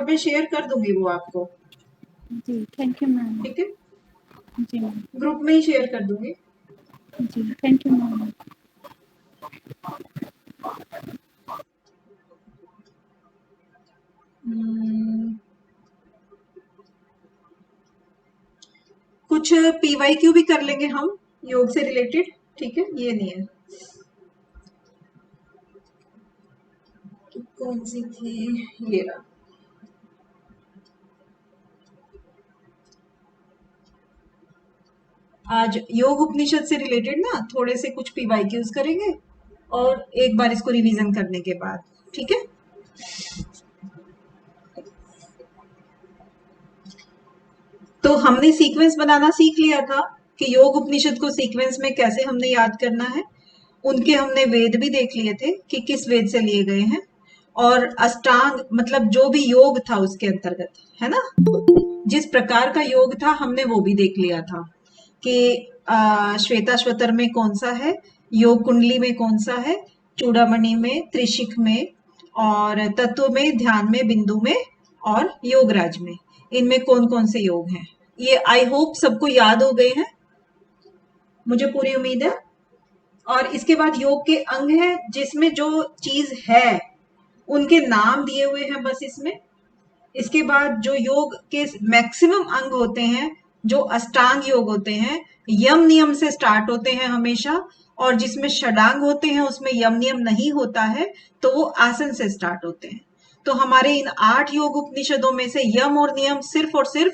और मैं शेयर कर दूंगी वो आपको। जी थैंक यू मैम। ठीक है, जी मैम। ग्रुप में ही शेयर कर दूंगी। जी थैंक यू मैम। कुछ पीवाईक्यू भी कर लेंगे हम योग से रिलेटेड। ठीक है, ये नहीं है। कौन सी थी, ये रहा। आज योग उपनिषद से रिलेटेड ना थोड़े से कुछ पीवाईक्यूज करेंगे और एक बार इसको रिवीजन करने के बाद। ठीक है, तो हमने सीक्वेंस बनाना सीख लिया था कि योग उपनिषद को सीक्वेंस में कैसे हमने याद करना है। उनके हमने वेद भी देख लिए थे कि किस वेद से लिए गए हैं, और अष्टांग मतलब जो भी योग था उसके अंतर्गत, है ना, जिस प्रकार का योग था हमने वो भी देख लिया था कि श्वेताश्वतर में कौन सा है, योग कुंडली में कौन सा है, चूड़ामणि में, त्रिशिख में, और तत्व में, ध्यान में, बिंदु में, और योगराज में, इनमें कौन कौन से योग हैं। ये आई होप सबको याद हो गए हैं, मुझे पूरी उम्मीद है। और इसके बाद योग के अंग हैं, जिसमें जो चीज है उनके नाम दिए हुए हैं बस इसमें। इसके बाद जो योग के मैक्सिमम अंग होते हैं, जो अष्टांग योग होते हैं, यम नियम से स्टार्ट होते हैं हमेशा, और जिसमें षडांग होते हैं उसमें यम नियम नहीं होता है, तो वो आसन से स्टार्ट होते हैं। तो हमारे इन 8 योग उपनिषदों में से यम और नियम सिर्फ और सिर्फ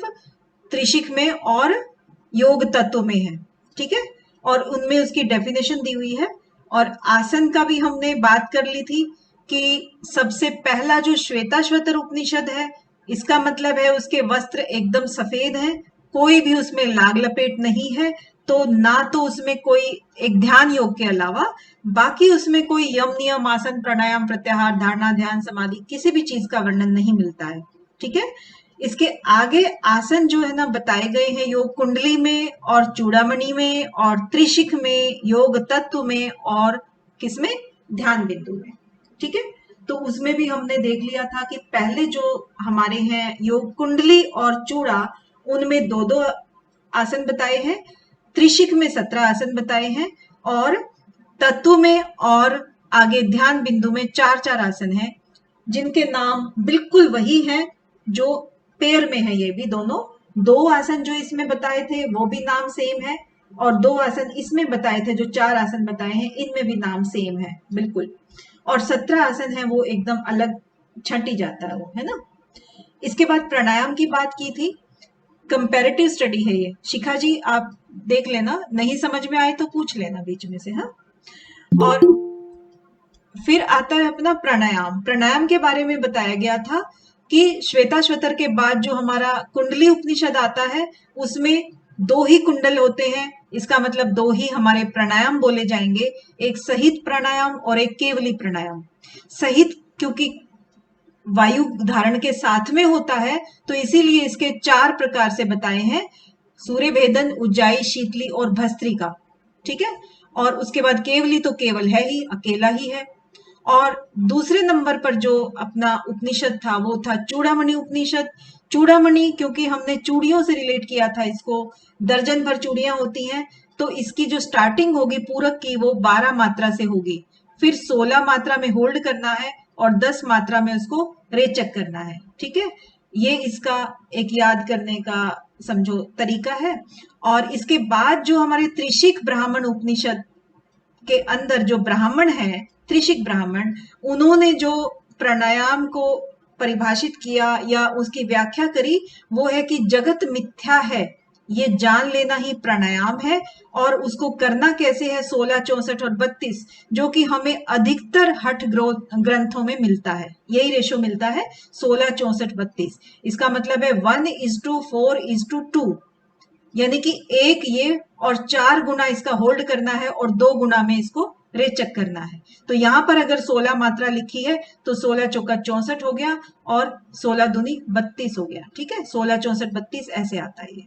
त्रिशिख में और योग तत्व में है। ठीक है, और उनमें उसकी डेफिनेशन दी हुई है। और आसन का भी हमने बात कर ली थी कि सबसे पहला जो श्वेताश्वतर उपनिषद है, इसका मतलब है उसके वस्त्र एकदम सफेद हैं, कोई भी उसमें लाग लपेट नहीं है, तो ना तो उसमें कोई एक ध्यान योग के अलावा बाकी उसमें कोई यम नियम, आसन, प्राणायाम, प्रत्याहार, धारणा, ध्यान, समाधि, किसी भी चीज का वर्णन नहीं मिलता है। ठीक है, इसके आगे आसन जो है ना बताए गए हैं योग कुंडली में और चूड़ामणि में और त्रिशिख में, योग तत्व में, और किसमें, ध्यान बिंदु में। ठीक है, तो उसमें भी हमने देख लिया था कि पहले जो हमारे हैं योग कुंडली और चूड़ा, उनमें 2-2 आसन बताए हैं, त्रिशिख में 17 आसन बताए हैं, और तत्व में और आगे ध्यान बिंदु में 4-4 आसन हैं, जिनके नाम बिल्कुल वही हैं जो पेयर में है। ये भी दोनों 2 आसन जो इसमें बताए थे वो भी नाम सेम है, और 2 आसन इसमें बताए थे, जो 4 आसन बताए हैं, इनमें भी नाम सेम है बिल्कुल। और 17 आसन है वो एकदम अलग छंटी जाता है वो, है ना। इसके बाद प्राणायाम की बात की थी, कंपैरेटिव स्टडी है ये। शिखा जी आप देख लेना, नहीं समझ में आए तो पूछ लेना बीच में से। हाँ, और फिर आता है अपना प्राणायाम। प्राणायाम के बारे में बताया गया था कि श्वेताश्वतर के बाद जो हमारा कुंडली उपनिषद आता है उसमें 2 ही कुंडल होते हैं, इसका मतलब 2 ही हमारे प्राणायाम बोले जाएंगे, एक सहित प्राणायाम और एक केवली प्राणायाम। सहित क्योंकि वायु धारण के साथ में होता है, तो इसीलिए इसके 4 प्रकार से बताए हैं, सूर्य भेदन, उज्जाई, शीतली और भस्त्रिका। ठीक है, और उसके बाद केवली तो केवल है ही, अकेला ही है। और दूसरे नंबर पर जो अपना उपनिषद था वो था चूड़ामणि उपनिषद। चूड़ामणि क्योंकि हमने चूड़ियों से रिलेट किया था इसको, दर्जन भर चूड़ियां होती हैं, तो इसकी जो स्टार्टिंग होगी पूरक की वो 12 मात्रा से होगी, फिर 16 मात्रा में होल्ड करना है और 10 मात्रा में उसको रेचक करना है। ठीक है, ये इसका एक याद करने का समझो तरीका है। और इसके बाद जो हमारे त्रिशिख ब्राह्मण उपनिषद के अंदर जो ब्राह्मण है, त्रिशिख ब्राह्मण, उन्होंने जो प्राणायाम को परिभाषित किया या उसकी व्याख्या करी, वो है कि जगत मिथ्या है, ये जान लेना ही प्राणायाम है। और उसको करना कैसे है, 16, 64 और 32, जो कि हमें अधिकतर हठ ग्रंथों में मिलता है, यही रेशो मिलता है 16, 64, 32। इसका मतलब है 1:4:2, यानी कि 1 ये और 4 गुना इसका होल्ड करना है और 2 गुना में इसको रेचक करना है। तो यहां पर अगर 16 मात्रा लिखी है तो 16 चौका 64 हो गया और 16 दूनी 32 हो गया। ठीक है, 16, 64, 32 ऐसे आता है ये।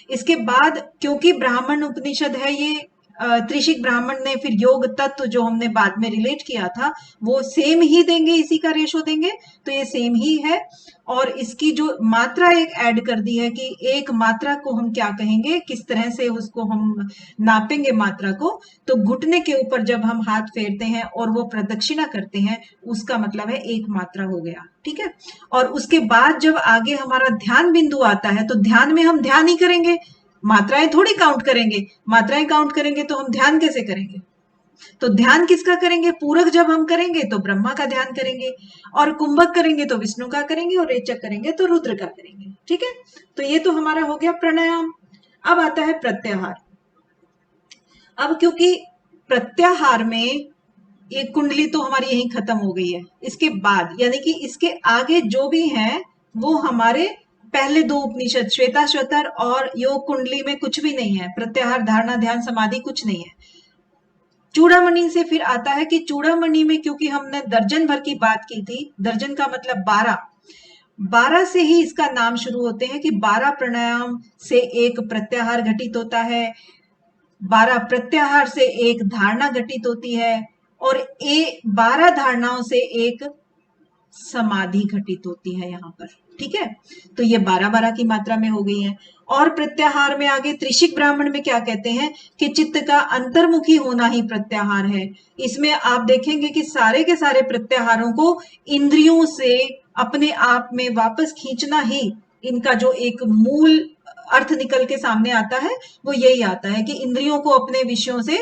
इसके बाद क्योंकि ब्राह्मण उपनिषद है ये, त्रिशिक ब्राह्मण ने फिर योग तत्व जो हमने बाद में रिलेट किया था वो सेम ही देंगे, इसी का रेशो देंगे, तो ये सेम ही है। और इसकी जो मात्रा एक ऐड कर दी है कि एक मात्रा को हम क्या कहेंगे, किस तरह से उसको हम नापेंगे मात्रा को, तो घुटने के ऊपर जब हम हाथ फेरते हैं और वो प्रदक्षिणा करते हैं उसका मतलब है एक मात्रा हो गया, ठीक है। और उसके बाद जब आगे हमारा ध्यान बिंदु आता है तो ध्यान में हम ध्यान ही करेंगे, मात्राएं थोड़ी काउंट करेंगे, मात्राएं काउंट करेंगे तो हम ध्यान कैसे करेंगे। तो ध्यान किसका करेंगे, पूरक जब हम करेंगे तो ब्रह्मा का ध्यान करेंगे, और कुंभक करेंगे तो विष्णु का करेंगे, और रेचक करेंगे तो रुद्र का करेंगे, ठीक है। तो ये तो हमारा हो गया प्राणायाम। अब आता है प्रत्याहार। अब क्योंकि प्रत्याहार में ये कुंडली तो हमारी यहीं खत्म हो गई है, इसके बाद यानी कि इसके आगे जो भी हैं वो हमारे पहले दो उपनिषद श्वेताश्वतर और योग कुंडली में कुछ भी नहीं है, प्रत्याहार धारणा ध्यान समाधि कुछ नहीं है। चूड़ामणि से फिर आता है कि चूड़ामणि में क्योंकि हमने दर्जन भर की बात की थी, दर्जन का मतलब 12 से ही इसका नाम शुरू होते हैं कि 12 प्राणायाम से एक प्रत्याहार घटित होता है, 12 प्रत्याहार से एक धारणा घटित होती है, और 12 धारणाओं से एक समाधि घटित होती है यहाँ पर, ठीक है। तो ये 12-12 की मात्रा में हो गई है। और प्रत्याहार में आगे त्रिशिक ब्राह्मण में क्या कहते हैं कि चित्त का अंतर्मुखी होना ही प्रत्याहार है। इसमें आप देखेंगे कि सारे के सारे प्रत्याहारों को इंद्रियों से अपने आप में वापस खींचना ही इनका जो एक मूल अर्थ निकल के सामने आता है वो यही आता है कि इंद्रियों को अपने विषयों से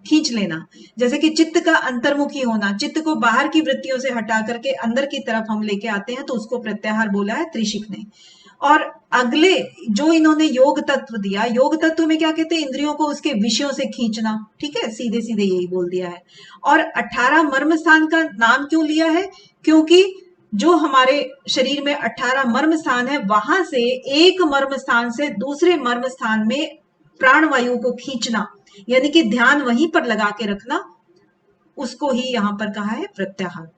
खींच लेना। जैसे कि चित्त का अंतर्मुखी होना, चित्त को बाहर की वृत्तियों से हटा करके अंदर की तरफ हम लेके आते हैं, तो उसको प्रत्याहार बोला है त्रिशिक ने। और अगले जो इन्होंने योग तत्व दिया, योग तत्व में क्या कहते हैं, इंद्रियों को उसके विषयों से खींचना, ठीक है, सीधे सीधे यही बोल दिया है। और 18 मर्म स्थान का नाम क्यों लिया है, क्योंकि जो हमारे शरीर में 18 मर्म स्थान है वहां से एक मर्म स्थान से दूसरे मर्म स्थान में प्राण वायु को खींचना, यानी कि ध्यान वहीं पर लगा के रखना, उसको ही यहां पर कहा है प्रत्याहार।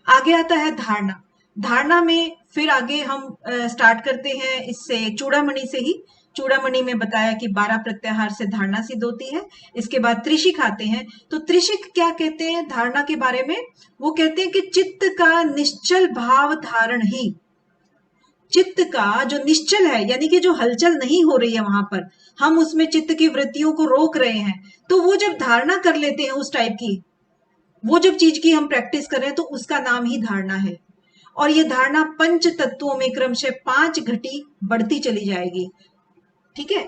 आगे आता है धारणा। धारणा में फिर आगे हम स्टार्ट करते हैं इससे चूड़ामणि से ही। चूड़ामणि में बताया कि 12 प्रत्याहार से धारणा सिद्ध होती है। इसके बाद त्रिशिक आते हैं। तो त्रिशिक क्या कहते हैं धारणा के बारे में, वो कहते हैं कि चित्त का निश्चल भाव धारण ही, चित्त का जो निश्चल है यानी कि जो हलचल नहीं हो रही है वहां पर, हम उसमें चित्त की वृत्तियों को रोक रहे हैं, तो वो जब धारणा कर लेते हैं उस टाइप की, वो जब चीज की हम प्रैक्टिस कर रहे हैं तो उसका नाम ही धारणा है। और ये धारणा पंच तत्वों में क्रमशः 5 घटी बढ़ती चली जाएगी, ठीक है।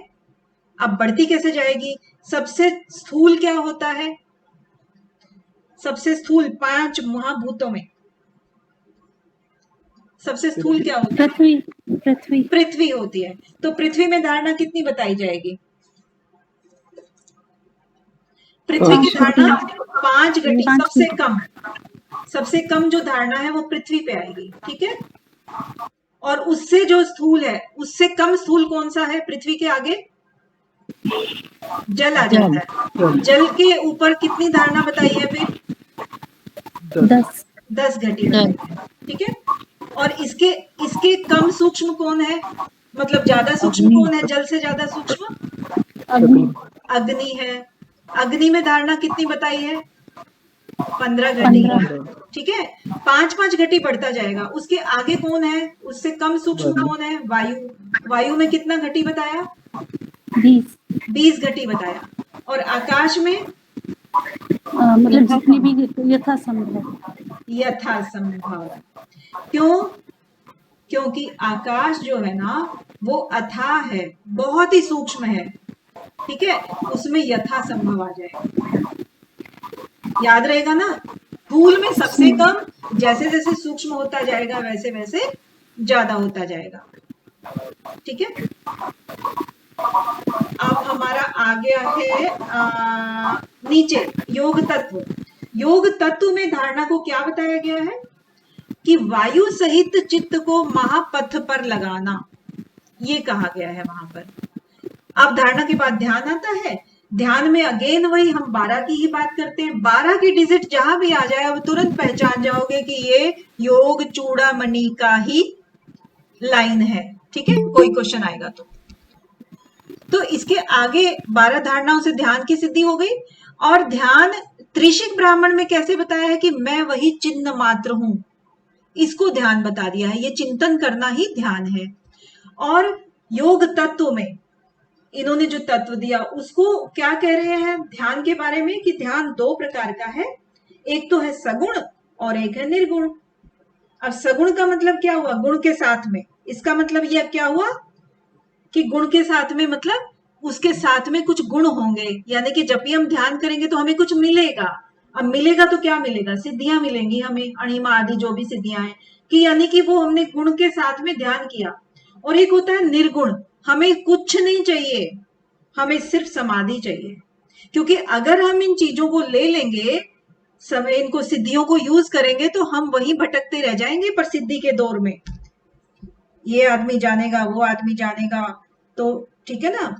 अब बढ़ती कैसे जाएगी, सबसे स्थूल क्या होता है, सबसे स्थूल 5 महाभूतों में सबसे स्थूल क्या होता है, पृथ्वी पृथ्वी होती है। तो पृथ्वी में धारणा कितनी बताई जाएगी, पृथ्वी की धारणा 5 घटी, सबसे कम जो धारणा है वो पृथ्वी पे आएगी, ठीक है। और उससे जो स्थूल है, उससे कम स्थूल कौन सा है पृथ्वी के आगे, जल आ जाता है। जल के ऊपर कितनी धारणा बताई है फिर, 10 घटी बताई है, ठीक है। और इसके कम सूक्ष्म कौन है, मतलब ज्यादा सूक्ष्म कौन है, जल से ज्यादा सूक्ष्म अग्नि है। अग्नि में धारणा कितनी बताई है, 15 घटी, ठीक है। 5-5 घटी बढ़ता जाएगा। उसके आगे कौन है, उससे कम सूक्ष्म कौन है, वायु। वायु में कितना घटी बताया, 20 घटी बताया। और आकाश में मतलब जितनी भी यथासंभव। क्यों, क्योंकि आकाश जो है ना वो अथाह है, बहुत ही सूक्ष्म है, ठीक है, उसमें यथासंभव आ जाएगा, याद रहेगा ना। स्थूल में सबसे कम, जैसे जैसे सूक्ष्म होता जाएगा वैसे वैसे ज्यादा होता जाएगा, ठीक है। अब हमारा आ गया है नीचे योग तत्व। योग तत्व में धारणा को क्या बताया गया है कि वायु सहित चित्त को महापथ पर लगाना, ये कहा गया है वहां पर। अब धारणा के बाद ध्यान आता है। ध्यान में अगेन वही हम 12 की ही बात करते हैं। 12 की डिजिट जहां भी आ जाए अब तुरंत पहचान जाओगे कि ये योग चूड़ामणि का ही लाइन है, ठीक है, कोई क्वेश्चन आएगा तो इसके आगे 12 धारणाओं से ध्यान की सिद्धि हो गई। और ध्यान त्रिशिक ब्राह्मण में कैसे बताया है कि मैं वही चिन्ह मात्र हूं, इसको ध्यान बता दिया है। ये चिंतन करना ही ध्यान है। और योग तत्व में इन्होंने जो तत्व दिया उसको क्या कह रहे हैं ध्यान के बारे में, कि ध्यान 2 प्रकार का है, एक तो है सगुण और एक है निर्गुण। अब सगुण का मतलब क्या हुआ, गुण के साथ में। इसका मतलब यह क्या हुआ कि गुण के साथ में मतलब उसके साथ में कुछ गुण होंगे, यानी कि जब भी हम ध्यान करेंगे तो हमें कुछ मिलेगा। अब मिलेगा तो क्या मिलेगा, सिद्धियां मिलेंगी हमें, अणिमा आदि जो भी सिद्धियां हैं, कि यानी कि वो हमने गुण के साथ में ध्यान किया। और एक होता है निर्गुण, हमें कुछ नहीं चाहिए, हमें सिर्फ समाधि चाहिए। क्योंकि अगर हम इन चीजों को ले लेंगे, समय इनको सिद्धियों को यूज करेंगे, तो हम वहीं भटकते रह जाएंगे प्रसिद्धि के दौर में। ये आदमी जानेगा, वो आदमी जानेगा, तो ठीक है ना।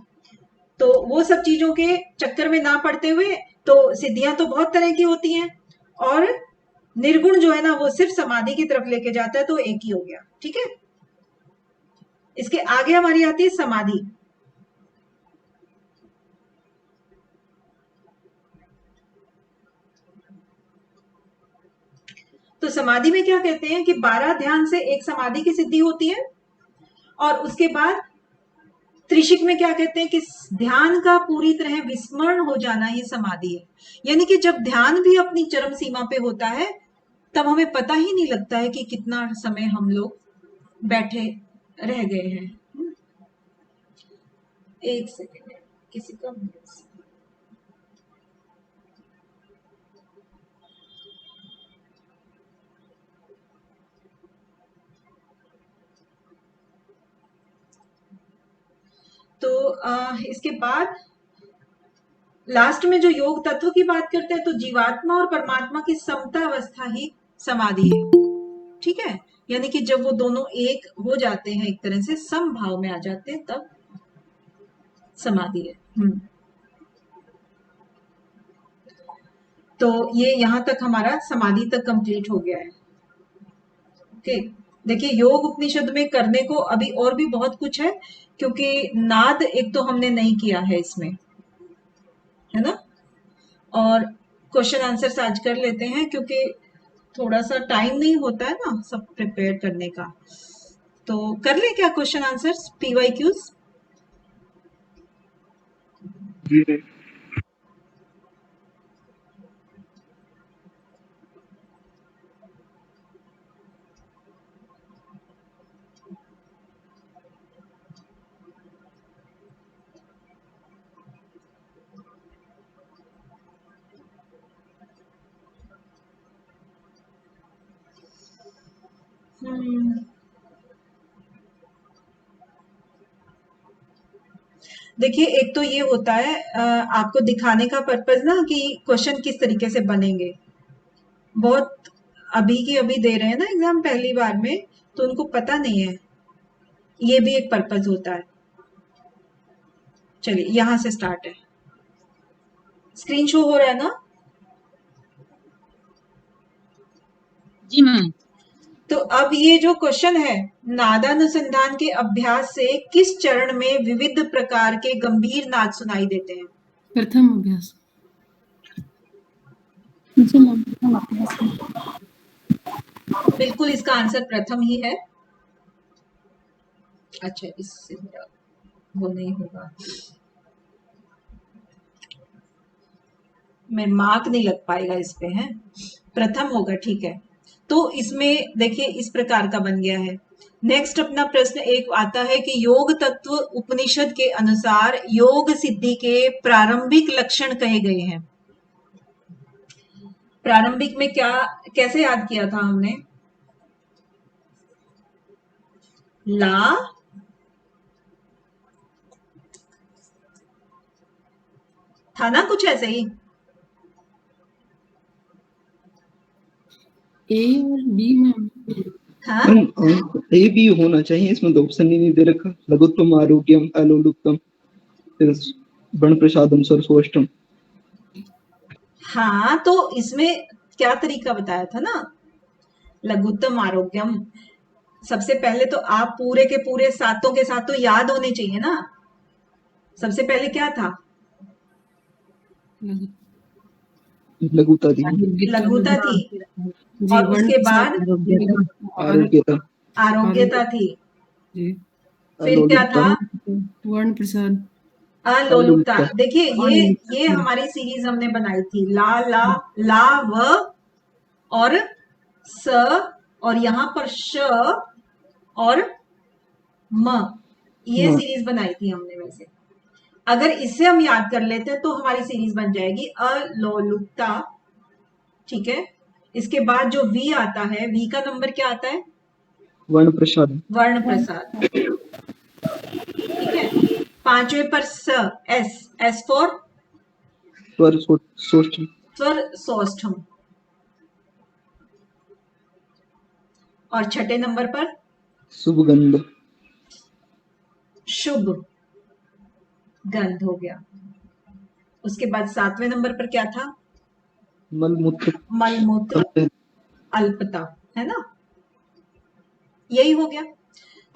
तो वो सब चीजों के चक्कर में ना पड़ते हुए, तो सिद्धियां तो बहुत तरह की होती हैं, और निर्गुण जो है ना वो सिर्फ समाधि की तरफ लेके जाता है, तो एक ही हो गया। ठीक है, इसके आगे हमारी आती है समाधि। तो समाधि में क्या कहते हैं कि 12 ध्यान से एक समाधि की सिद्धि होती है। और उसके बाद त्रिशिक में क्या कहते हैं कि ध्यान का पूरी तरह विस्मरण हो जाना ही समाधि है। यानी कि जब ध्यान भी अपनी चरम सीमा पे होता है, तब हमें पता ही नहीं लगता है कि कितना समय हम लोग बैठे रह गए हैं। एक सेकेंड, किसी का तो इसके बाद लास्ट में जो योग तत्व की बात करते हैं, तो जीवात्मा और परमात्मा की समता अवस्था ही समाधि है। ठीक है, यानी कि जब वो दोनों एक हो जाते हैं, एक तरह से समभाव में आ जाते हैं, तब समाधि है। तो ये यहां तक हमारा समाधि तक कंप्लीट हो गया है। ओके, देखिए योग उपनिषद में करने को अभी और भी बहुत कुछ है, क्योंकि नाद एक तो हमने नहीं किया है इसमें, है ना। और क्वेश्चन आंसर आज कर लेते हैं, क्योंकि थोड़ा सा टाइम नहीं होता है ना सब प्रिपेयर करने का। तो कर ले क्या क्वेश्चन आंसर्स, PYQs। जी देखिए एक तो ये होता है आपको दिखाने का पर्पज ना, कि क्वेश्चन किस तरीके से बनेंगे। बहुत अभी की अभी दे रहे हैं ना एग्जाम पहली बार में, तो उनको पता नहीं है, ये भी एक पर्पज होता है। चलिए यहां से स्टार्ट है, स्क्रीन शो हो रहा है ना। जी मैम। तो अब ये जो क्वेश्चन है, नादानुसंधान के अभ्यास से किस चरण में विविध प्रकार के गंभीर नाद सुनाई देते हैं। प्रथम अभ्यास। जी मैम, प्रथम अभ्यास में। बिल्कुल इसका आंसर प्रथम ही है। अच्छा, इससे वो नहीं होगा, मैं मार्क नहीं लग पाएगा इस पे, है प्रथम होगा। ठीक है, तो इसमें देखिए इस प्रकार का बन गया है। नेक्स्ट अपना प्रश्न एक आता है कि योग तत्व उपनिषद के अनुसार योग सिद्धि के प्रारंभिक लक्षण कहे गए हैं। प्रारंभिक में क्या कैसे याद किया था हमने, ला था ना कुछ ऐसे ही। ए और बी मैम। हाँ ए भी होना चाहिए, इसमें तो ऑप्शन ही नहीं दे रखा। लघुत्तम आरोग्यम अलोलुप्तम बण प्रसादम सर्वोष्टम। हाँ, तो इसमें क्या तरीका बताया था ना, लघुत्तम आरोग्यम। सबसे पहले तो आप पूरे के पूरे सातों के सातों याद होने चाहिए ना। सबसे पहले क्या था? लघुता थी, लघुता थी, जी, और उसके बाद आरोग्यता, आरोग्यता थी, जी, फिर क्या अलोलुपता, था? वर्ण प्रसाद, अलोलुपता। अलोलुपता, देखिए ये हमारी सीरीज हमने बनाई थी, ला ला ला व और स, और यहाँ पर श और म, ये हाँ, सीरीज बनाई थी हमने। वैसे अगर इससे हम याद कर लेते हैं तो हमारी सीरीज बन जाएगी अलोलुपता, ठीक है। इसके बाद जो वी आता है, वी का नंबर क्या आता है? वर्ण प्रसाद, वर्ण प्रसाद, ठीक है। पांचवें पर स, एस, एस फॉर स्वर सोष्ठ, स्वर सौष्ठम, और छठे नंबर पर शुभगंध, शुभ गंध हो गया। उसके बाद सातवें नंबर पर क्या था? मलमूत्र, मलमूत्र अल्पता, है ना, यही हो गया।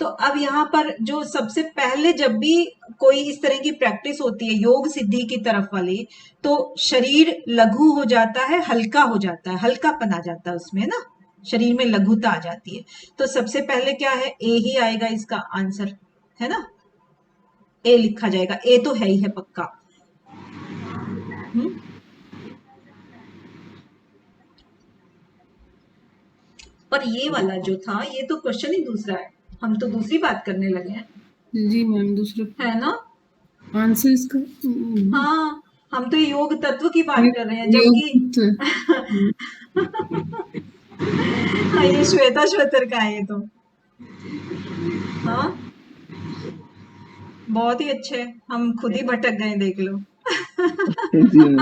तो अब यहाँ पर जो सबसे पहले जब भी कोई इस तरह की प्रैक्टिस होती है योग सिद्धि की तरफ वाली, तो शरीर लघु हो जाता है, हल्का हो जाता है, हल्कापन आ जाता है उसमें, है ना, शरीर में लघुता आ जाती है। तो सबसे पहले क्या है? ए ही आएगा इसका आंसर, है ना, ए लिखा जाएगा, ए तो है ही है पक्का। पर ये वाला जो था, ये तो क्वेश्चन ही दूसरा है, हम तो दूसरी बात करने लगे हैं, जी मैम, दूसरा है ना। आंसर इसका हाँ, हम तो योग तत्व की बात कर रहे हैं, योग जबकि हाँ, ये श्वेता श्वेतर का है ये तो। हाँ, बहुत ही अच्छे, हम खुद ही भटक गए, देख लो। जी मैम,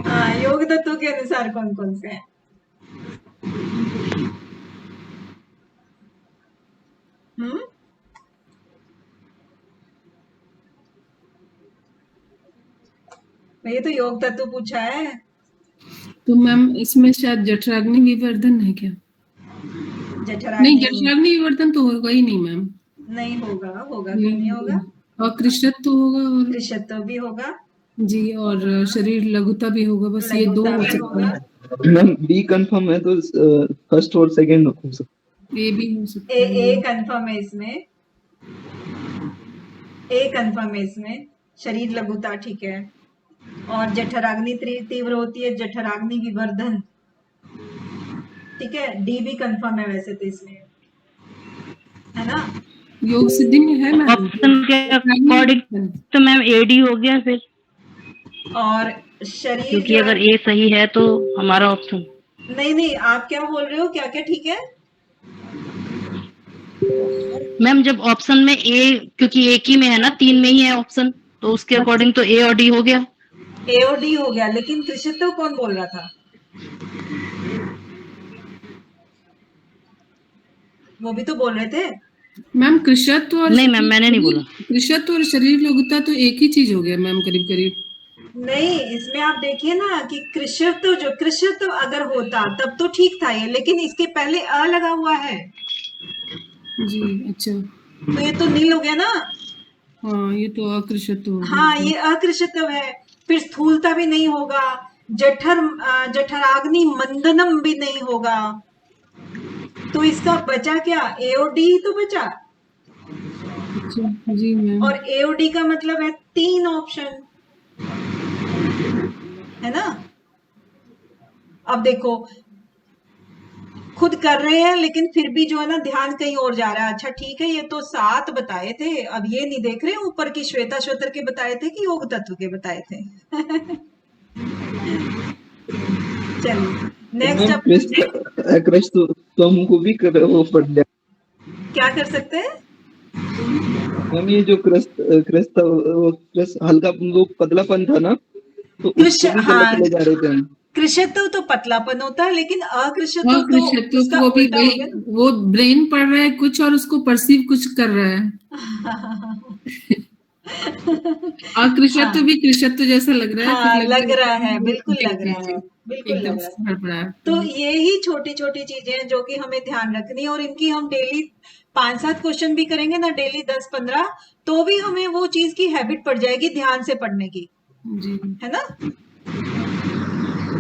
हाँ, योग तत्व के अनुसार कौन कौन से हैं? हम्म, ये तो योग तत्व पूछा है। तो मैम इसमें शायद जठराग्नि विवर्धन है क्या? नहीं, जठराग्नि जठराग्नि विवर्धन तो होगा ही नहीं मैम। नहीं होगा, होगा क्यों नहीं होगा? और कृष्णत्व तो होगा, और कृशत्व भी होगा, जी, और शरीर लघुता भी होगा, बस ये दो लघुता हो भी सकता होगा। है। मैम बी कंफर्म है तो फर्स्ट और सेकंड हो सकता ए भी हो सकता ए है। ए कंफर्म है इसमें, ए कंफर्म है इसमें, शरीर लघुता, ठीक है। और जठराग्नि तीव्र होती है, जठराग्नि विवर्धन, ठीक है। डी भी कंफर्म है वैसे तो इसमें, है ना। योग सिद्धि में है मैम ऑप्शन के अकॉर्डिंग तो मैम एडी हो गया फिर, और शरीर क्योंकि जो अगर है, ए सही है तो हमारा ऑप्शन। नहीं नहीं, आप क्या बोल रहे हो, क्या क्या ठीक है? मैम जब ऑप्शन में ए, क्योंकि एक ही में है ना, 3 में ही है ऑप्शन, तो उसके अकॉर्डिंग तो ए और डी हो गया। ए और डी हो गया, लेकिन कृषित्व कौन बोल रहा था? वो भी तो बोल रहे थे। मैम कृषत्व और नहीं मैम, मैंने नहीं बोला। कृषत्व और शरीर लघुता तो एक ही चीज हो गया मैम, करीब करीब। नहीं, इसमें आप देखिए ना कि कृषित्व, जो कृषित्व अगर होता तब तो ठीक था ये, लेकिन इसके पहले अ लगा हुआ है, जी, अच्छा, तो ये तो नील हो गया ना। हाँ, ये तो अकृषत्व हो गया। हाँ, ये अकृषित्व है। फिर स्थूलता भी नहीं होगा, जठराग्नि मंदनम भी नहीं होगा, तो इसका बचा क्या? एओडी तो बचा, अच्छा, जी मैम। और एओडी का मतलब है 3 ऑप्शन, है ना। अब देखो, खुद कर रहे हैं लेकिन फिर भी जो है ना ध्यान कहीं और जा रहा है। अच्छा ठीक है, ये तो 7 बताए थे, अब ये नहीं देख रहे ऊपर की श्वेता श्वेतर के बताए थे कि योग तत्व के बताए थे। चलिए नेक्स्ट मैम अब क्रश तो हमको भी कर वो पड़ गया क्या कर सकते हैं? मैम। ये जो क्रश था वो क्रश हल्का वो पतलापन था ना, तो उसको भी हाँ, गलत ले जा रहे थे हम। कृषित्व तो पतलापन होता है, लेकिन अकृषित्व तो अकृषत्व उसका वो भी उल्टा हो गया वही, वो ब्रेन पढ़ रहा है कुछ और उसको परसीव कुछ कर रहा है। ना। अकृषत्व हाँ, भी कृषत्व जैसा लग रहा है, फिर हाँ लग रहा है, बिल्कुल जी, लग जी, रहा जी। है। बिल्कुल एकदम लग रहा से है। हड़बड़ाहट तो हुई। ये ही छोटी-छोटी चीज़ें हैं जो कि हमें ध्यान रखनी है, और इनकी हम डेली 5-7 क्वेश्चन भी करेंगे ना, डेली 10-15, तो भी हमें वो चीज़ की हैबिट पड़ जाएगी ध्यान से पढ़ने की, जी। है ना?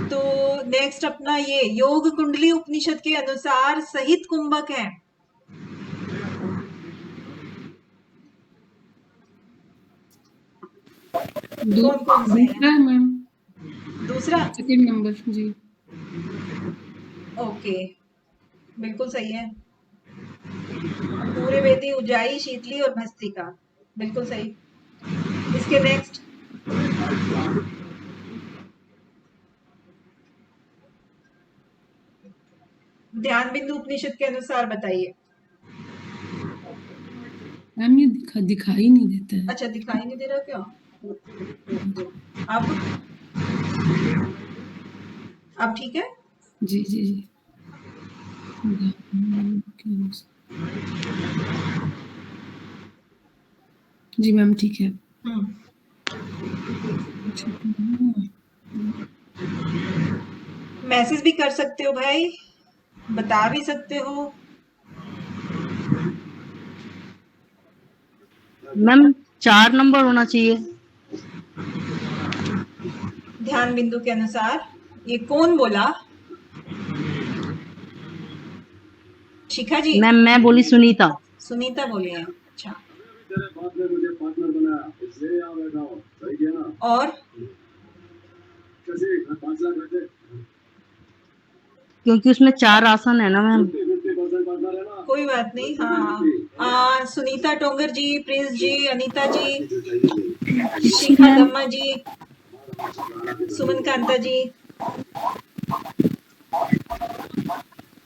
तो नेक्स्ट अपना ये योग कुंडली उपनिषद के अनुसार सहित कुंभक है। कौन-कौन से हैं? दूसरा है मैम, दूसरा? सेकंड नंबर जी। ओके, बिल्कुल सही है। पूरे वेदी, उज्जाई, शीतली और भस्त्रिका, बिल्कुल सही। इसके नेक्स्ट ध्यान बिंदु उपनिषद के अनुसार बताइए। मैम ये दिखाई नहीं देता है। अच्छा, दिखाई नहीं दे रहा क्या? अब अब ठीक है? जी जी जी। जी मैम ठीक है। हम्म। मैसेज भी कर सकते हो भाई, बता भी सकते हो। मैम 4 नंबर होना चाहिए। ध्यान बिंदु के अनुसार ये कौन बोला? शिखा जी? मैम मैं बोली सुनीता। सुनीता बोली है, अच्छा। और क्योंकि उसमें 4 आसन है ना मैम। कोई बात नहीं, हाँ। सुनीता टोंगर जी, प्रिंस जी, अनीता जी, जी शिखा मैम। दम्मा जी, सुमन कांता जी।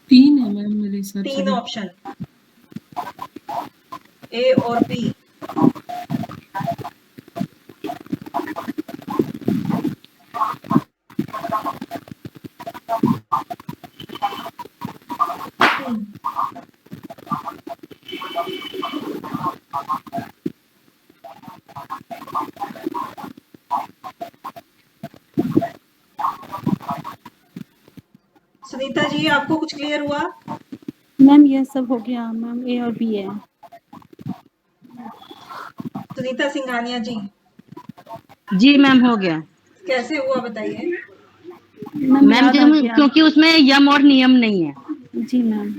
3 है मैम मेरे हिसाब से। 3 ऑप्शन, ए और बी। सुनीता जी, आपको कुछ क्लियर हुआ? मैम यह सब हो गया मैम, ए और बी है। सुनीता सिंघानिया जी, जी मैम हो गया। कैसे हुआ बताइए? मैम मैम याद आ गया। क्योंकि उसमें यम और नियम नहीं है। जी मैम।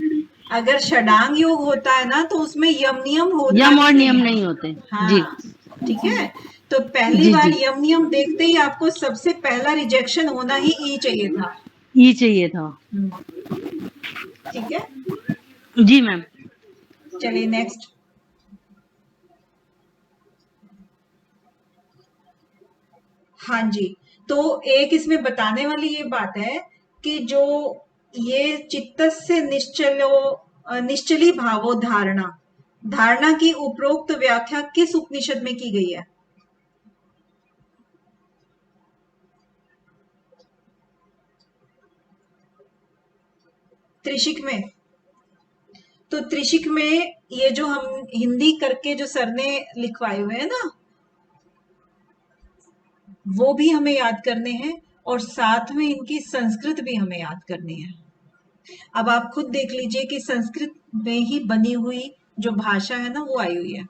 अगर षडांग योग होता है ना, तो उसमें यम नियम होता यम ही और नहीं नियम है। नहीं होते। जी हाँ, ठीक जी है। तो पहली जी बार जी। यम नियम देखते ही आपको सबसे पहला रिजेक्शन होना ही ई चाहिए था। ई चाहिए था। ठीक है, जी मैम। चलिए नेक्स्ट। हाँ जी, तो एक इसमें बताने वाली ये बात है कि जो ये चित्तस्य निश्चलो निश्चली भावो धारणा, धारणा की उपरोक्त व्याख्या किस उपनिषद में की गई है? त्रिशिक में। तो त्रिशिक में ये जो हम हिंदी करके जो सर ने लिखवाए हुए हैं ना, वो भी हमें याद करने हैं, और साथ में इनकी संस्कृत भी हमें याद करनी है। अब आप खुद देख लीजिए कि संस्कृत में ही बनी हुई जो भाषा है ना, वो आई हुई है।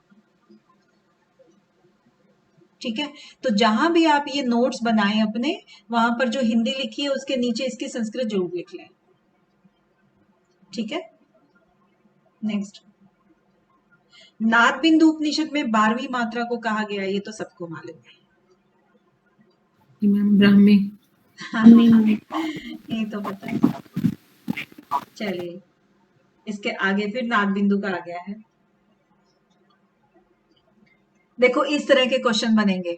ठीक है, तो जहां भी आप ये नोट्स बनाएं अपने, वहां पर जो हिंदी लिखी है उसके नीचे इसकी संस्कृत जरूर लिख लें। ठीक है, नेक्स्ट। नाद बिंदु उपनिषद में 12वीं मात्रा को कहा गया, ये तो सबको मालूम है। जी मैम ब्राह्मी। नहीं ये तो पता है। चलिए, इसके आगे फिर नाद बिंदु का आ गया है। देखो इस तरह के क्वेश्चन बनेंगे।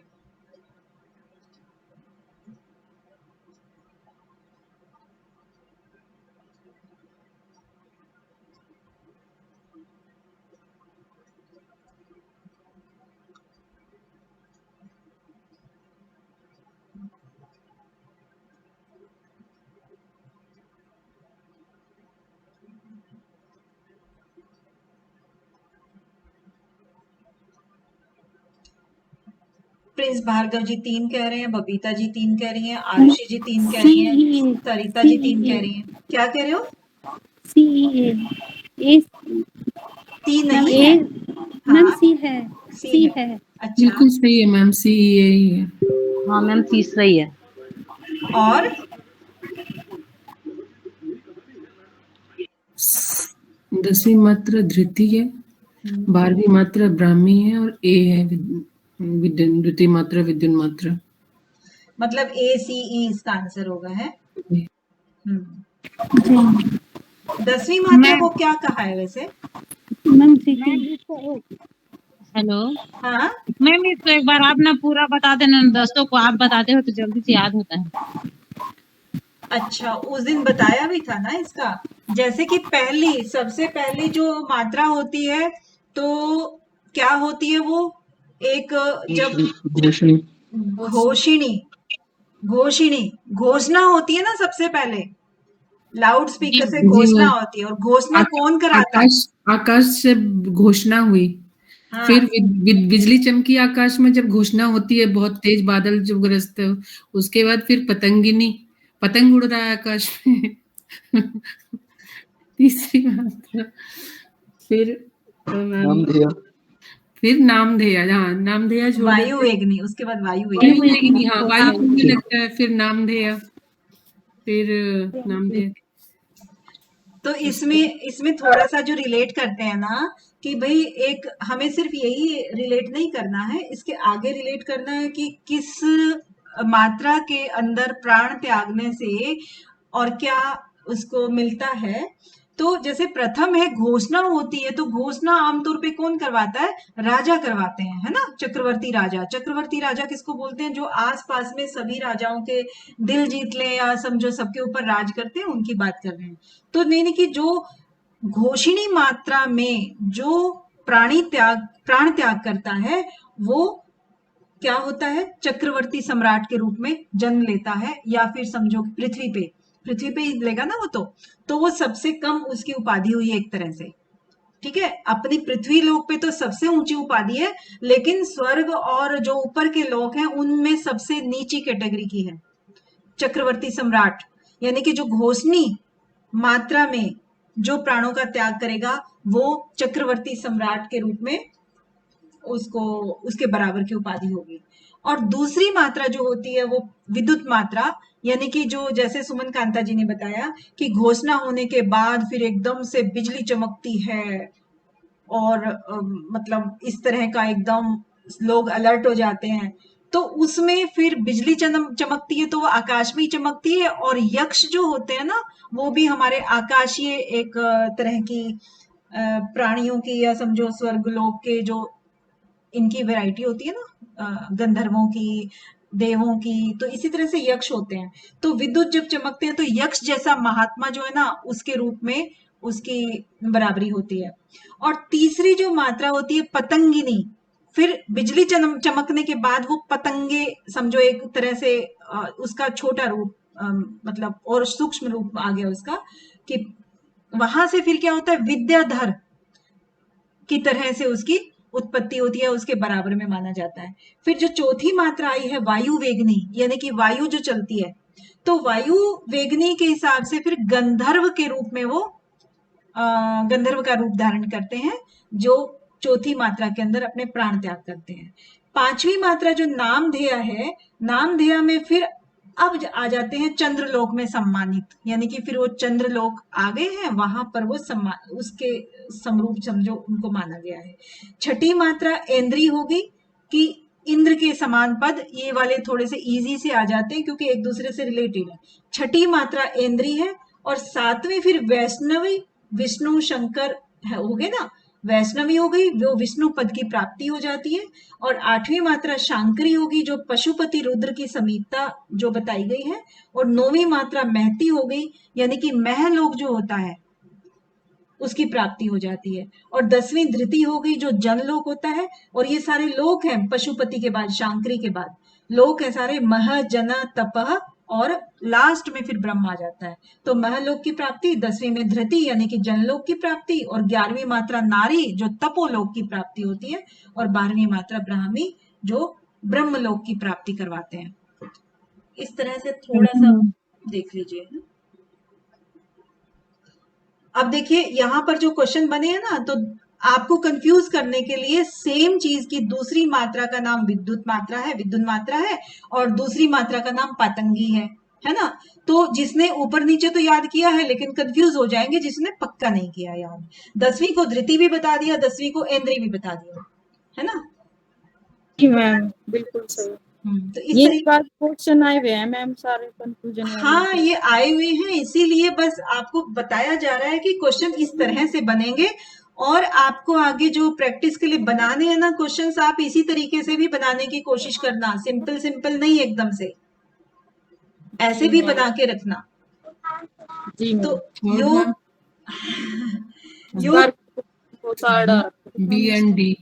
प्रिंस भार्गव जी 3 कह रहे हैं, बबीता जी 3 कह रही हैं, आरुषि जी 3 कह रही हैं, CEA सरिता जी 3 कह रही हैं। क्या कह रहे हो? CEA ए 3 मैम नहीं ए है। मैम हाँ, सी है सी सी है। है अच्छा, बिल्कुल सही है मैम, सी यही है। हाँ मैम तीसरा ही है। और 10वीं मात्रा धृति है, 12वीं मात्रा ब्राह्मी है और ए है विद्युन, द्वितीय मात्रा विद्युन मात्रा। मतलब ए सी ई इसका आंसर होगा है। जी 10वीं मात्रा मैम को क्या कहा है वैसे? मैम मैम धृति इसको हेलो हाँ, मैम, इसको एक बार आप ना पूरा बता देना, दसों को आप बताते हो तो जल्दी से याद होता है। अच्छा, उस दिन बताया भी था ना इसका। जैसे कि सबसे पहली जो मात्रा होती है, तो क्या होती है वो? एक जब घोषणी घोषिणी घोषिणी घोषणा होती है ना, सबसे पहले लाउड जी स्पीकर से जी वो घोषणा होती है, और घोषणा कौन कराता है? आकाश, आकाश से घोषणा हुई, हाँ, फिर बिजली चमकी आकाश में जब घोषणा होती है, बहुत तेज बादल जब गरजते हो, उसके बाद फिर पतंगिनी, पतंग उड़ रहा है आकाश में। तीसरी मात्रा, फिर नाम दिया। फिर नामधेय, हाँ नामधेय छोड़ वायु देते, वेगनी, उसके बाद वायु वायु वेगनी। वेगिनी, हाँ वायु हाँ, चलने लगता है, फिर नामधेय, फिर नामधेय। तो इसमें थोड़ा सा जो रिलेट करते हैं ना, कि भाई एक हमें सिर्फ यही रिलेट नहीं करना है, इसके आगे रिलेट करना है कि किस मात्रा के अंदर प्राण त्यागने से और क्या उसको मिलता है। तो जैसे प्रथम है घोषणा होती है, तो घोषणा आमतौर पे कौन करवाता है? राजा करवाते हैं, है ना, चक्रवर्ती राजा। चक्रवर्ती राजा किसको बोलते हैं? जो आसपास में सभी राजाओं के दिल जीत ले, या समझो सबके ऊपर राज करते हैं, उनकी बात कर रहे हैं। तो नहीं कि जो घोषणी मात्रा में जो प्राण त्याग करता है, वो क्या होता है? चक्रवर्ती सम्राट के रूप में जन्म लेता है, या फिर समझो पृथ्वी पे ही लेगा ना वो, तो वो सबसे कम उसकी उपाधि हुई एक तरह से। ठीक है, अपनी पृथ्वी लोक पे तो सबसे ऊंची उपाधि है, लेकिन स्वर्ग और जो ऊपर के लोक हैं, उनमें सबसे नीची कैटेगरी की है चक्रवर्ती सम्राट। यानी कि जो घोषणी मात्रा में जो प्राणों का त्याग करेगा, वो चक्रवर्ती सम्राट के रूप में उसको उसके बराबर की उपाधि होगी। और दूसरी मात्रा जो होती है वो विद्युत मात्रा, यानी कि जो जैसे सुमन कांता जी ने बताया कि घोषणा होने के बाद फिर एकदम से बिजली चमकती है, और मतलब इस तरह का एकदम लोग अलर्ट हो जाते हैं। तो उसमें फिर बिजली चमकती है, तो वो आकाश में ही चमकती है। और यक्ष जो होते हैं ना, वो भी हमारे आकाशीय एक तरह की प्राणियों की, या समझो स्वर्गलोक के जो इनकी वैरायटी होती है ना, गंधर्वों की, देवों की, तो इसी तरह से यक्ष होते हैं। तो विद्युत जब चमकते हैं, तो यक्ष जैसा महात्मा जो है ना, उसके रूप में उसकी बराबरी होती है। और तीसरी जो मात्रा होती है पतंगिनी, फिर बिजली चमकने के बाद वो पतंगे, समझो एक तरह से उसका छोटा रूप, मतलब और सूक्ष्म रूप आ गया उसका, कि वहां से फिर क्या होता है? विद्याधर की तरह से उसकी उत्पत्ति होती है, उसके बराबर में माना जाता है। फिर जो चौथी मात्रा आई है वायु वेगनी, यानी कि वायु जो चलती है, तो वायु वेगनी के हिसाब से फिर गंधर्व के रूप में वो गंधर्व का रूप धारण करते हैं, जो चौथी मात्रा के अंदर अपने प्राण त्याग करते हैं। पांचवी मात्रा जो नामधेय है, नामधेय में फिर अब आ जाते हैं चंद्रलोक में सम्मानित, यानी कि फिर वो चंद्रलोक आ गए हैं, वहां पर वो सम्मान उसके समरूप समझो उनको माना गया है। छठी मात्रा इंद्री होगी, कि इंद्र के समान पद। ये वाले थोड़े से इजी से आ जाते हैं क्योंकि एक दूसरे से रिलेटेड है। छठी मात्रा इंद्री है। और सातवीं फिर वैष्णवी, विष्णु शंकर हो गए ना, वैष्णवी हो गई, वो विष्णु पद की प्राप्ति हो जाती है। और आठवीं मात्रा शांकरी होगी, जो पशुपति रुद्र की समीपता जो बताई गई है। और नौवीं मात्रा महती हो गई, यानी कि महलोक जो होता है उसकी प्राप्ति हो जाती है। और 10वीं धृति हो गई, जो जनलोक होता है। और ये सारे लोक हैं पशुपति के बाद, शांकरी के बाद लोक है सारे, मह जन तपह, और लास्ट में फिर ब्रह्म आ जाता है। तो महलोक की प्राप्ति, 10वीं में धृति यानी कि जनलोक की प्राप्ति, और 11वीं मात्रा नारी जो तपोलोक की प्राप्ति होती है, और 12वीं मात्रा ब्राह्मी जो ब्रह्मलोक की प्राप्ति करवाते हैं। इस तरह से थोड़ा सा देख लीजिए। अब देखिए यहाँ पर जो क्वेश्चन बने हैं ना, तो आपको कंफ्यूज करने के लिए सेम चीज की दूसरी मात्रा का नाम विद्युत मात्रा है और दूसरी मात्रा का नाम पतंगी है ना। तो जिसने ऊपर नीचे तो याद किया है, लेकिन कंफ्यूज हो जाएंगे जिसने पक्का नहीं किया याद। 10वीं को धृति भी बता दिया, 10वीं को इंद्री भी बता दिया, है ना। जी मैम, बिल्कुल सही। तो इस ये तरीके बात क्वेश्चन आए हुए हैं मैम, सारे कंफ्यूजन वाले। हाँ, ये आए हुए हैं, इसीलिए बस आपको बताया जा रहा है कि क्वेश्चन इस तरह से बनेंगे और आपको आगे जो प्रैक्टिस के लिए बनाने हैं ना क्वेश्चंस, आप इसी तरीके से भी बनाने की कोशिश करना। सिंपल सिंपल नहीं एकदम से, ऐसे भी बना के रखना। जी तो मैम। योग योग बी एंड डी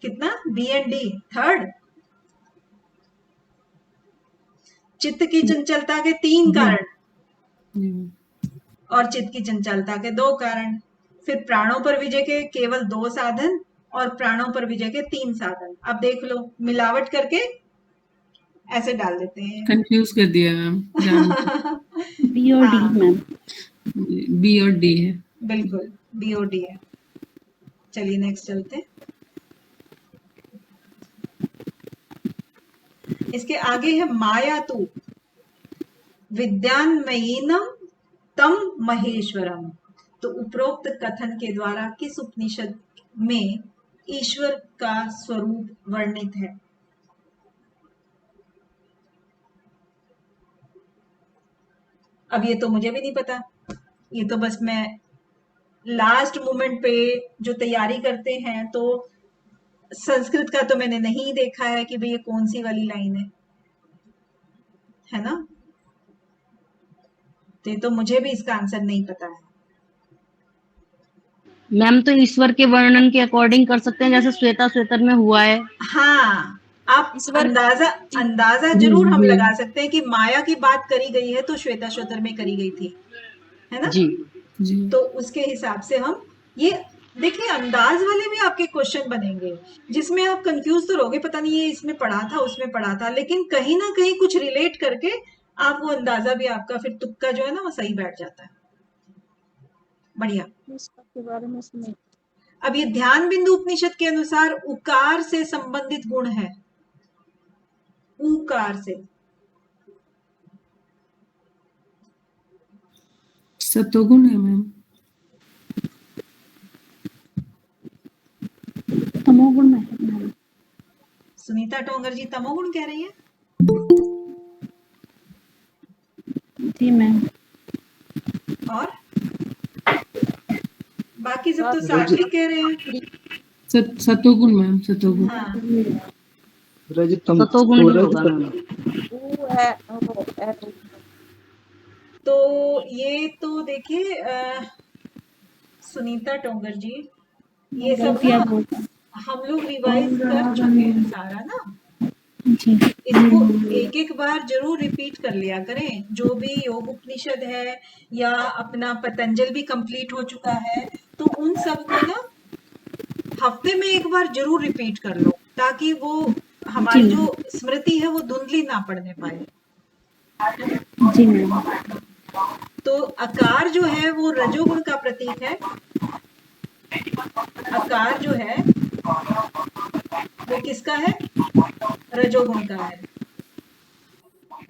कितना? B and D third. चित्त की चंचलता के 3 कारण और चित्त की चंचलता के 2 कारण। फिर प्राणों पर विजय के केवल 2 साधन और प्राणों पर विजय के 3 साधन। अब देख लो, मिलावट करके ऐसे डाल देते हैं। कंफ्यूज कर दिया मैम। बी और डी मैम। बी और डी है, बिल्कुल बी और डी है। चलिए नेक्स्ट चलते हैं। इसके आगे है माया तू विद्यान्मयीनम तम महेश्वरम। तो उपरोक्त कथन के द्वारा किस उपनिषद में ईश्वर का स्वरूप वर्णित है? अब ये तो मुझे भी नहीं पता, ये तो बस मैं लास्ट मोमेंट पे जो तैयारी करते हैं, तो संस्कृत का तो मैंने नहीं देखा है कि भाई ये कौन सी वाली लाइन है ना। तो मुझे भी इसका आंसर नहीं पता है। मैम तो ईश्वर के वर्णन के अकॉर्डिंग कर सकते हैं, जैसे श्वेता श्वेतर में हुआ है। हाँ, आप अंदाजा जरूर हम लगा सकते हैं कि माया की बात करी गई है तो श्वेता श्वेतर में करी गई थी, है ना। जी तो उसके हिसाब से हम ये देखिए, अंदाज वाले भी आपके क्वेश्चन बनेंगे जिसमें आप कंफ्यूज तो रहोगे, पता नहीं ये इसमें पढ़ा था उसमें पढ़ा था, लेकिन कहीं ना कहीं कुछ रिलेट करके आप वो अंदाजा भी आपका फिर तुक्का जो है ना वो सही बैठ जाता है। बढ़िया। के बारे में सुने। अब ये ध्यान बिंदु उपनिषद के अनुसार उकार से संबंधित गुण है। उकार से सतोगुण है मैम। तमोगुण में है मैम। सुनीता टोंगर जी तमोगुण कह रही है। जी मैम। और बाकी सब तो सात्विक कह रहे हैं। सतोगुण मैम, सतोगुण। हाँ, रजतम सतोगुण भी होगा रजतम। मैम। तो ये तो देखिए सुनीता टोंगर जी, ये सब ना हम लोग रिवाइज कर चुके हैं सारा ना। जी। इसको एक एक बार जरूर रिपीट कर लिया करें। जो भी योग उपनिषद है या अपना पतंजल भी कंप्लीट हो चुका है, तो उन सब को ना हफ्ते में एक बार जरूर रिपीट कर लो, ताकि वो हमारी जो स्मृति है वो धुंधली ना पड़ने पाए। जी मैम। तो आकार जो है वो रजोगुण का प्रतीक है। आकार जो है वो किसका है? रजोगुण का है।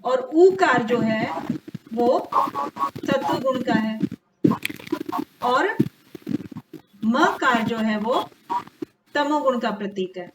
और ऊकार जो है वो सत्वगुण का है। और मकार जो है वो तमोगुण का प्रतीक है।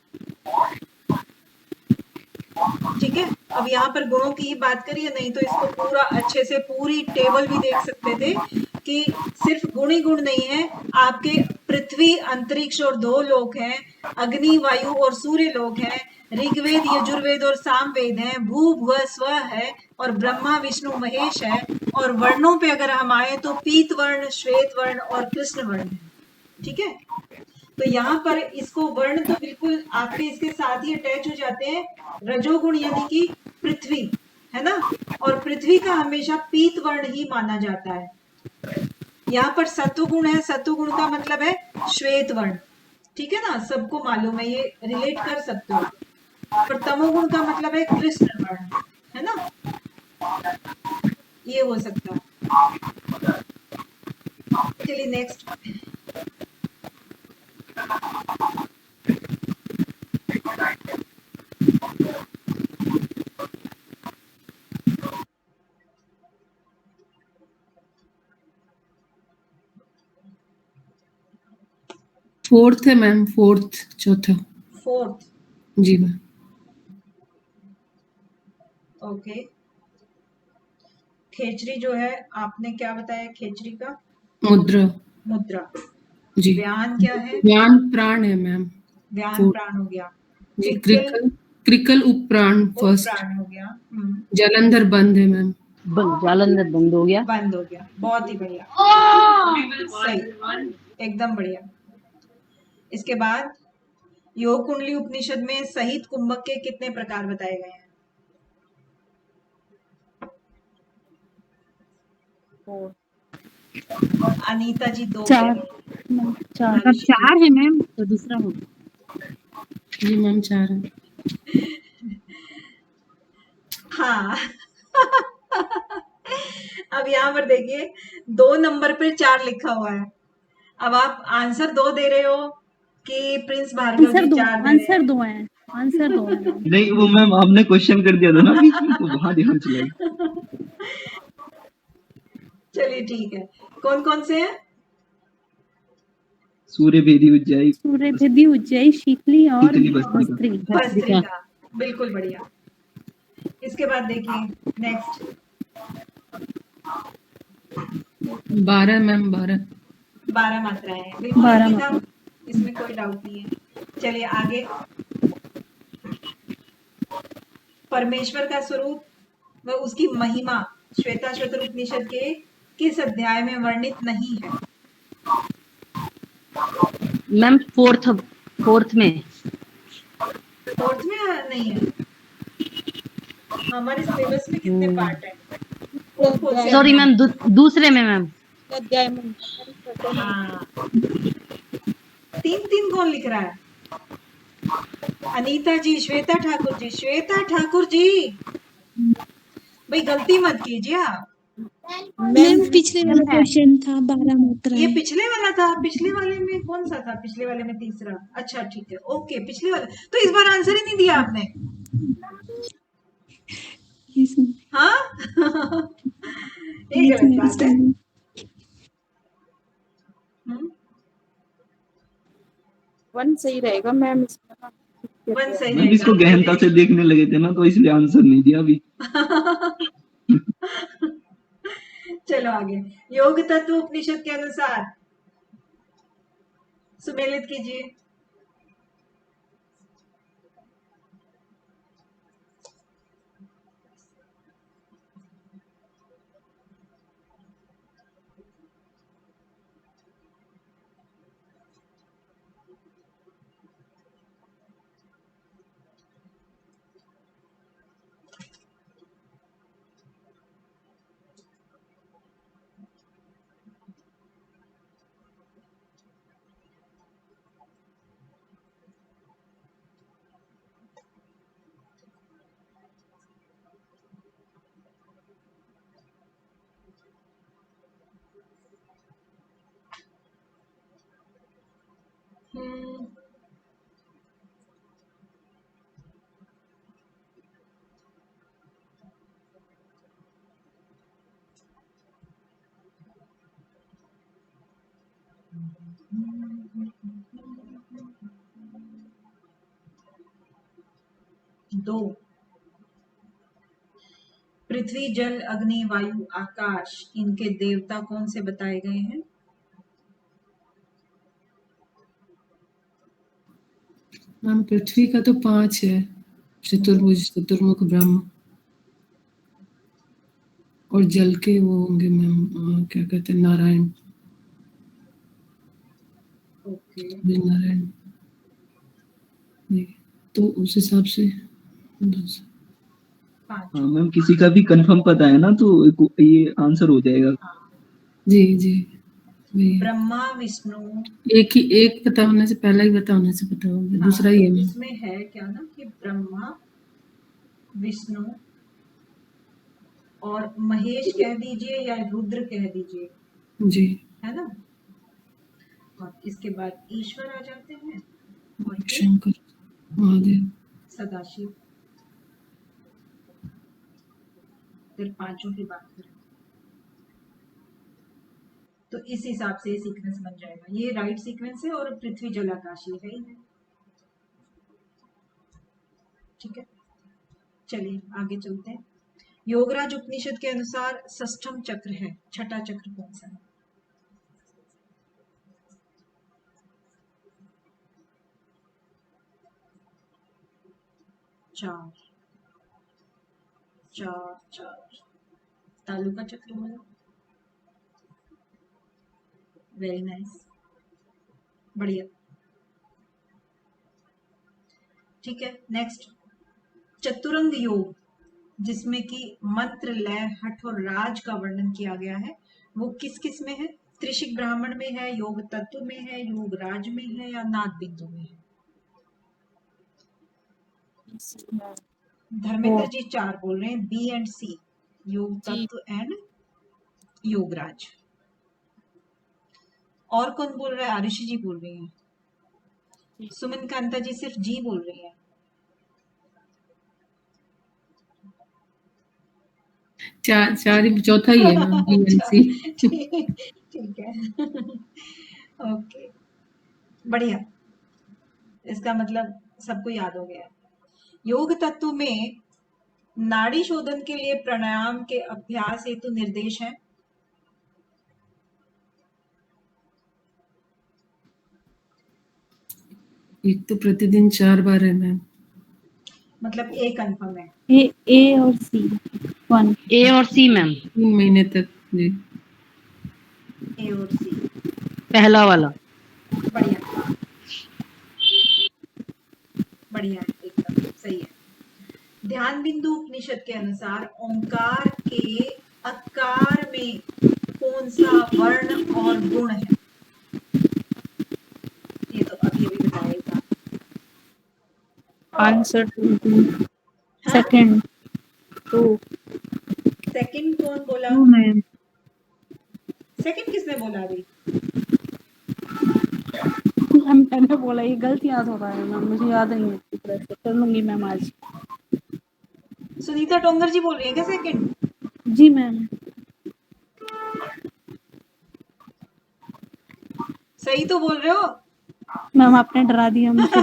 ठीक है। अब यहाँ पर गुणों की ही बात करिए, नहीं तो इसको पूरा अच्छे से पूरी टेबल भी देख सकते थे कि सिर्फ गुण ही गुण नहीं है। आपके पृथ्वी, अंतरिक्ष और 2 लोक हैं, अग्नि, वायु और सूर्य लोक हैं, ऋग्वेद, यजुर्वेद और सामवेद हैं, भू भुव स्व है, और ब्रह्मा, विष्णु, महेश है। और वर्णों पे अगर हम आए तो पीत वर्ण, श्वेत वर्ण और कृष्ण वर्ण है। ठीक है। तो यहाँ पर इसको वर्ण तो बिल्कुल आपके इसके साथ ही अटैच हो जाते हैं। रजोगुण यानी कि पृथ्वी, है ना। और पृथ्वी का हमेशा पीत वर्ण ही माना जाता है। यहाँ पर सत्वगुण है, सत्वगुण का मतलब है श्वेत वर्ण। ठीक है ना, सबको मालूम है, ये रिलेट कर सकते हो। पर तमोगुण का मतलब है कृष्ण वर्ण, है ना, ये हो सकता है। चलिए नेक्स्ट। फोर्थ है मैम, फोर्थ, चौथा। फोर्थ, जी मैम। ओके। खेचरी जो है, आपने क्या बताया खेचरी का? मुद्रा। मुद्रा। जी। व्यान क्या है? व्यान प्राण है मैम। व्यान फोर्थ। प्राण हो गया। जी, क्रिकल क्रिकल उपप्राण फर्स्ट। प्राण हो गया। जालंधर बंद है मैम। जालंधर बंद हो गया। बंद हो गया, बहुत ही बढ़िया, सही, एकदम बढ़िया। इसके बाद योग कुंडली उपनिषद में सहित कुंभक के कितने प्रकार बताए गए हैं? अनीता जी 2 चार। कह रही मैम, चार। मतलब 4 है मैम, तो दूसरा हो जी मैम, 4 है। हाँ। अब यहाँ पर देखिए 2 नंबर पे 4 लिखा हुआ है। अब आप आंसर 2 दे रहे हो कि प्रिंस भार्गव आंसर जी दो, 4 दे रहे आंसर हैं? दो है, आंसर दो है मैम। नहीं वो मैम आपने क्वेश्चन कर दिया था ना बीच में, तो वहां ध्यान चला गया। चलिए ठीक है, कौन कौन से हैं? सूर्य भेदी उज्जैय, सूर्य भेदी उज्जैय, शीतली और शीतली भस्त्रिका। भस्त्री। भस्त्रिका, बिल्कुल बढ़िया। इसके बाद देखिए नेक्स्ट। 12 मैम, 12। 12 मात्राएं हैं, बिल्कुल 12 इजी था, मात्रा। इसमें कोई डाउट नहीं है। चलिए आगे। परमेश्वर का स्वरूप व उसकी महिमा श्वेताश्वतर उपनिषद के किस अध्याय में वर्णित नहीं है? मैम फोर्थ में। फोर्थ में नहीं है? हमारे सिलेबस में कितने पार्ट हैं? कौन-कौन से सॉरी अध्याय? मैम, दूसरे में मैम। हाँ, 3-3 कौन लिख रहा है? अनीता जी, श्वेता ठाकुर जी, श्वेता ठाकुर जी, भाई गलती मत कीजिए आप। मैम पिछले वाला क्वेश्चन था 12 ये मात्राएं। पिछले वाला था, पिछले वाले में कौन सा था? पिछले वाले में तीसरा। अच्छा ठीक है, ओके, पिछले वाला। तो इस बार आंसर ही नहीं दिया आपने। इसमें हाँ। ये गलत बात है। हम्म, 1 सही रहेगा मैम इसमें ना। 1 सही मैम इसको रहेगा। गहनता से देखने लगे थे ना, तो इसलिए आंसर नहीं दिया अभी। चलो आगे। योग तत्व उपनिषद के अनुसार सुमेलित कीजिए। हम्म, दो। पृथ्वी, जल, अग्नि, वायु, आकाश, इनके देवता कौन से बताए गए हैं? मैम पृथ्वी का तो 5 है, चतुर्भुज, चतुर्मुख ब्रह्म। और जल के वो होंगे मैम, क्या कहते हैं, नारायण। ओके, नारायण। तो उस हिसाब से 5। पांच। हाँ मैम, किसी का भी कंफर्म पता है ना तो ये आंसर हो जाएगा। जी जी। वही। ब्रह्मा विष्णु एक पता होने से पहला ही पता होने से पता होगा, दूसरा ये नहीं। इसमें है क्या ना कि ब्रह्मा विष्णु और महेश कह दीजिए या रुद्र कह दीजिए, जी। है ना। और इसके बाद ईश्वर आ जाते हैं और फिर शंकर महादेव। सदाशिव। फिर पांचों की बात करें तो इस हिसाब से सीक्वेंस बन जाएगा। ये राइट सीक्वेंस है और पृथ्वी जल आकाश ये है ही है। ठीक है, चलिए आगे चलते हैं। योगराज उपनिषद के अनुसार षष्ठम चक्र है, छठा चक्र कौन सा है? चार चार चार तालुका चक्र बोला। वेरी नाइस, बढ़िया। ठीक है, नेक्स्ट चतुरंग योग, जिसमें कि मंत्र, लय, हठ और राज का वर्णन किया गया है, वो किस किस में है? त्रिशिक ब्राह्मण में है, योग तत्व में है, योग राज में है या नाद बिंदु में है? धर्मेंद्र जी चार बोल रहे हैं, बी एंड सी, योग तत्व एंड योगराज। और कौन बोल रहा है? आरुषि जी बोल रही हैं। सुमन कांता जी सिर्फ जी बोल रही है। चार ही, चौथा ही है मैम, BNC। ठीक है, ओके, बढ़िया। इसका मतलब सबको याद हो गया। योग तत्व में नाड़ी शोधन के लिए प्राणायाम के अभ्यास हेतु निर्देश है। एक तो प्रतिदिन 4 बार है मैम। मतलब ए कंफर्म है। ए और सी 1 ए और सी मैम, 3 महीने तक जी। ए और सी, पहला वाला। बढ़िया बढ़िया, एकदम सही है। ध्यान बिंदु उपनिषद के अनुसार ओंकार के अकार में कौन सा वर्ण और गुण है? ये तो अभी अभी बताएगा। आंसर हाँ? सेकंड 2 सेकंड कौन बोला? मैम सेकंड किसने बोला अभी? मैंने बोला, ये गलत याद हो रहा है मैम, मुझे याद नहीं है अच्छी तरह से, कर लूंगी मैम आज। सुनीता टोंगर जी बोल रही है क्या सेकंड? जी मैम। सही तो बोल रहे हो? मैम आपने डरा दिया मुझे।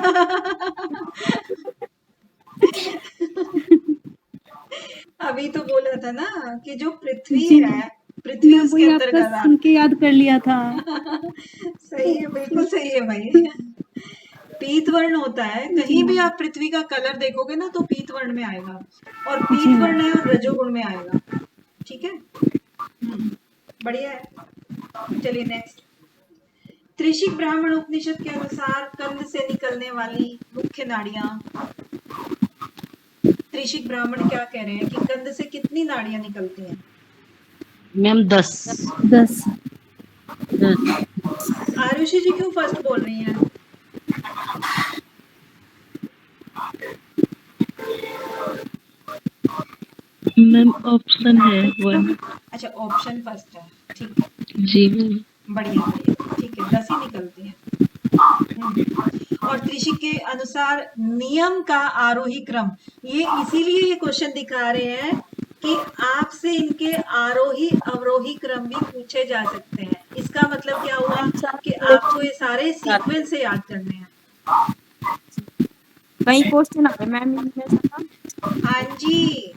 अभी तो बोला था ना कि जो पृथ्वी जी है, पृथ्वी मैं उसके वही आपका अंतर्गत सुन के याद कर लिया था। सही है, बिल्कुल सही है भाई। पीत वर्ण होता है, कहीं भी आप पृथ्वी का कलर देखोगे ना तो पीत वर्ण में आएगा, और पीत वर्ण है और रजोगुण में आएगा। ठीक है, बढ़िया है। चलिए नेक्स्ट, त्रिशिक ब्राह्मण उपनिषद के अनुसार कंद से निकलने वाली मुख्य नाड़ियां, त्रिशिक ब्राह्मण क्या कह रहे हैं कि कंद से कितनी नाड़ियां निकलती हैं? मैम 10। 10 आरुषि जी क्यों फर्स्ट बोल रही हैं? मैम ऑप्शन है 1। अच्छा, ऑप्शन फर्स्ट है, ठीक है, जी बढ़िया बढ़िया, ठीक है, 10 ही निकलती हैं। और त्रिशिक के अनुसार नियम का आरोही क्रम, ये इसीलिए ये क्वेश्चन दिखा रहे हैं कि आपसे इनके आरोही अवरोही क्रम भी पूछे जा सकते हैं। इसका मतलब क्या हुआ कि आपको ये सारे सीक्वेंस से याद करने हैं। कई क्वेश्चन आ गए मैम इनमें से ना, हाँ जी,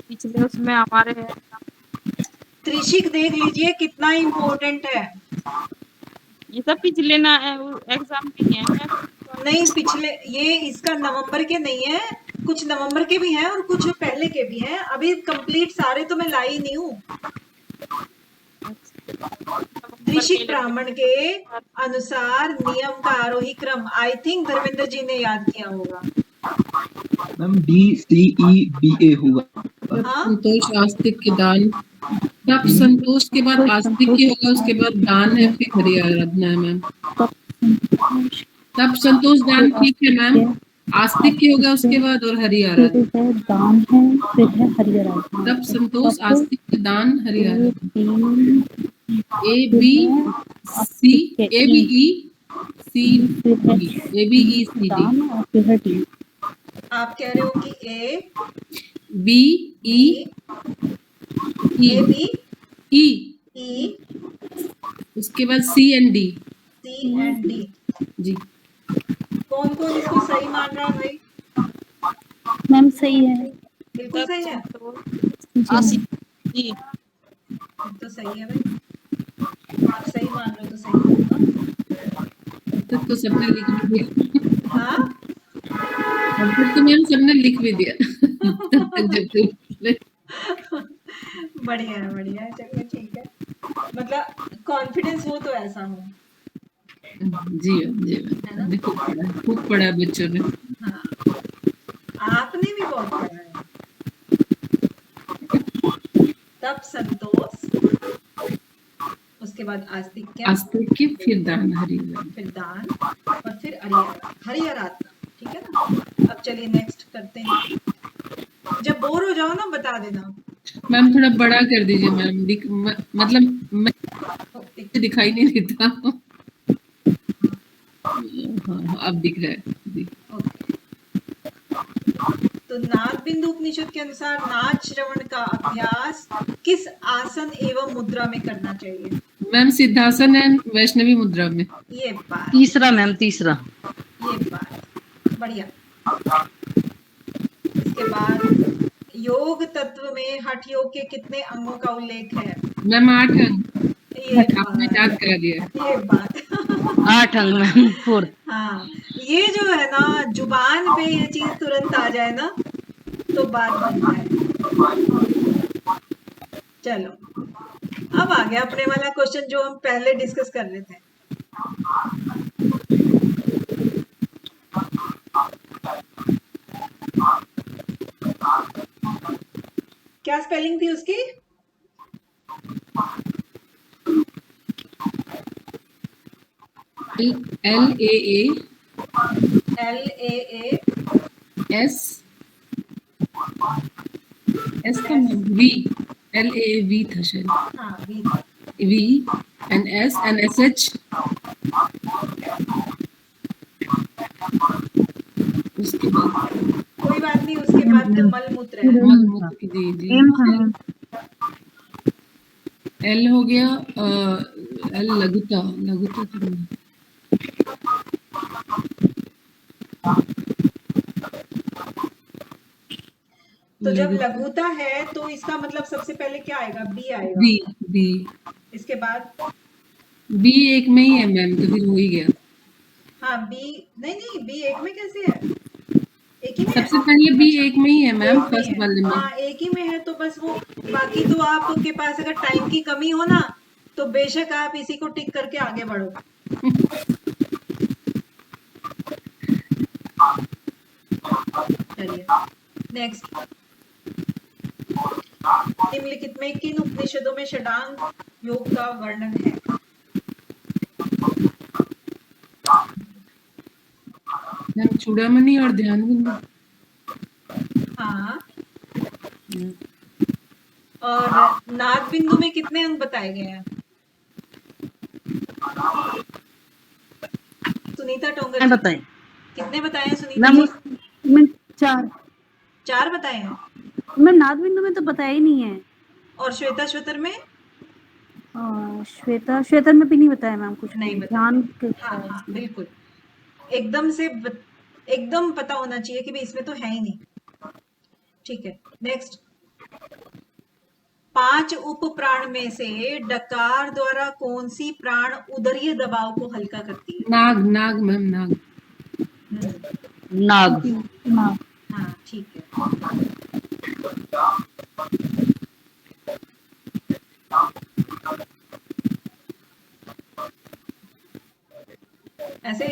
पिछले उसमें हमारे त्रिशिक देख लीजिए कितना इम्पोर्टेंट है। ये सब पिछले ना एग्जाम के हैं मैम। नहीं, पिछले ये इसका नवंबर के नहीं है, कुछ नवंबर के भी हैं और कुछ पहले के भी हैं। अभी कंप्लीट सारे तो मैं लाई नहीं हूँ। त्रिशिक ब्राह्मण के अनुसार नियम का आरोही क्रम, आई थिंक धर्मेंद्र जी ने याद किया होगा। मैम DCEBA हुआ। हाँ संतोष आस्तिक के दान, तब संतोष के बाद आस्तिक के होगा, उसके बाद दान है, फिर हरि आराधना है मैम। तब संतोष दान ठीक है मैम, आस्तिक के होगा उसके बाद और हरि आराधना। फिर है दान है, फिर है हरि आराधना। तब संतोष आस्तिक के दान हरि आराधना। A B C A B E C D A B E C D दान और फिर है डी। आप कह रहे हो कि A B E E A B E E उसके बाद C and D। C and D. जी कौन कौन इसको सही मान रहा है भाई? मैम सही है। बिल्कुल सही है। जी तो सही है भाई, आप सही मान रहे हो तो सही होगा। अब तक तो सबने लिख भी दिया, हाँ अब तक तो मैम सबने लिख भी दिया तब तक जब तक बढ़िया है, चलिए ठीक है। मतलब कॉन्फिडेंस हो तो ऐसा हो। जी मैम खूब पढ़ा बच्चों ने। हाँ आपने भी बहुत पढ़ा है। तब संतोष, उसके बाद आस्तिक, क्या आस्तिक के फिर दान हरि आराधना। फिर दान और फिर हरि आराधना। ठीक है ना। अब चलिए नेक्स्ट करते हैं। जब बोर हो जाओ ना बता देना। मैम थोड़ा बड़ा कर दीजिए मैम, मतलब मैं दिखाई नहीं देता। हाँ अब दिख रहा है जी। तो नाद बिंदु उपनिषद के अनुसार नाद श्रवण का अभ्यास किस आसन एवं मुद्रा में करना चाहिए? मैम सिद्धासन है वैष्णवी मुद्रा में। ये बात, तीसरा मैम, तीसरा। ये बात बढ़िया। इसके बाद योग तत्व में हठ योग के कितने अंगों का उल्लेख है? मैम 8 अंग। ये आपने बात, याद करा दिया। ये बात 8 अंग मैम, 4। हाँ ये जो है ना, जुबान पे ये चीज तुरंत आ जाए ना तो बात बन जाए। चलो अब आ गया अपने वाला क्वेश्चन जो हम पहले डिस्कस कर रहे थे। क्या स्पेलिंग थी उसकी? LAA S का V LAV था शायद। हाँ V and S and SH। उसके बाद कोई बात नहीं, उसके बाद तो मलमूत्र है। मलमूत्र। जी L हो गया, L लघुता तो नहीं। तो जब लघुता है तो इसका मतलब सबसे पहले क्या आएगा? बी आएगा। बी इसके बाद बी एक में ही है मैम, तो फिर हो ही गया। हाँ बी नहीं, बी एक में कैसे है? एक ही में सबसे पहले बी एक में ही है मैम, फर्स्ट वाले में। हाँ एक ही में है तो बस वो, बाकी तो आपके पास अगर टाइम की कमी हो ना तो बेशक आप इसी को टिक करके आगे बढ़ो। चलिए नेक्स्ट। निम्नलिखित में किन उपनिषदों में षडांग योग का वर्णन है? मैम चूड़ामणि और ध्यान बिंदु। हाँ और नाद बिंदु में कितने अंग बताए गए हैं? सुनीता टोंगर बताए कितने बताए हैं? सुनीता जी मैं 4 बताए हैं। मैं नाद बिंदु में तो बताया ही नहीं है। और श्वेता श्वेतर में? श्वेता में भी नहीं बताया मैम कुछ नहीं भी। ध्यान हाँ बिल्कुल एकदम से एकदम पता होना चाहिए कि भाई इसमें तो है ही नहीं। ठीक है नेक्स्ट। 5 उप प्राण में से डकार द्वारा कौन सी प्राण उदरीय दबाव को हल्का करती है? नाग मैम, नाग। हाँ ठीक है। ऐसे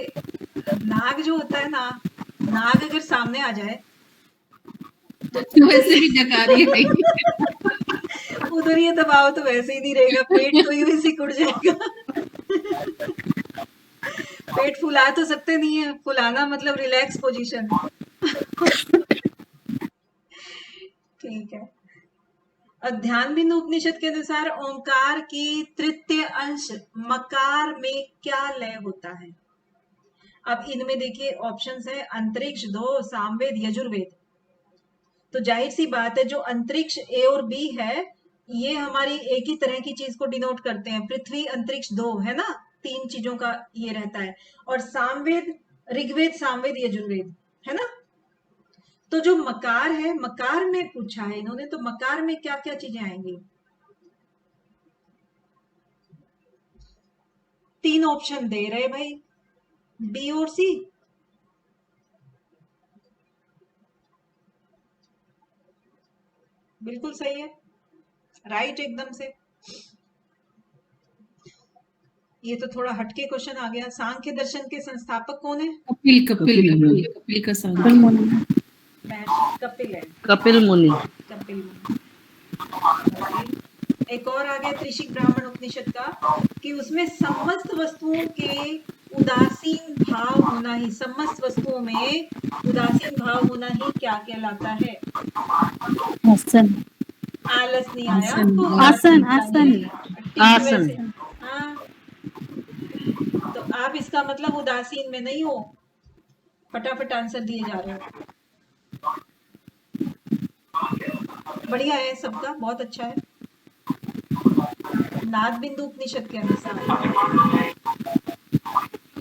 नाग जो होता है ना नाग अगर सामने आ जाए तो वैसे भी डकारी है उधर ये दबाव तो वैसे ही नहीं रहेगा, पेट तो यूं ही सिकुड़ जाएगा। पेट फुला तो सकते नहीं है, फुलाना मतलब रिलैक्स पोजीशन। ठीक है। ध्यान बिंदु उपनिषद के अनुसार ओंकार की तृतीय अंश मकार में क्या लय होता है? अब इनमें देखिए ऑप्शंस है अंतरिक्ष, दो, सामवेद, यजुर्वेद। तो जाहिर सी बात है जो अंतरिक्ष ए और बी है ये हमारी एक ही तरह की चीज को डिनोट करते हैं। पृथ्वी अंतरिक्ष दो है ना, तीन चीजों का ये रहता है। और सामवेद ऋग्वेद, सामवेद, यजुर्वेद है ना। तो जो मकार है, मकार में पूछा है इन्होंने, तो मकार में क्या क्या चीजें आएंगी? तीन ऑप्शन दे रहे भाई, बी और सी। बिल्कुल सही है, राइट एकदम से। ये तो थोड़ा हटके क्वेश्चन आ गया। सांख्य दर्शन के संस्थापक कौन है? कपिल कपिल कपिल मुनि। कपिल का सांख्य महर्षि कपिल है। कपिल मुनि। कपिल मुनि। एक और आ गया त्रिशिक ब्राह्मण उपनिषद का कि उसमें समस्त वस्तुओं के उदासीन भाव होना ही, समस्त वस्तुओं में उदासीन भाव होना ही क्या कहलाता है? आसन आलस नहीं आया आसन, आपको? आसन उदासीनता आसन नहीं। ठीक है, आसन। वैसे। हाँ, तो आप इसका मतलब उदासीन में नहीं हो। फटाफट आंसर दिए जा रहे हो। बढ़िया है सबका, बहुत अच्छा है। नाद बिंदु उपनिषद के अनुसार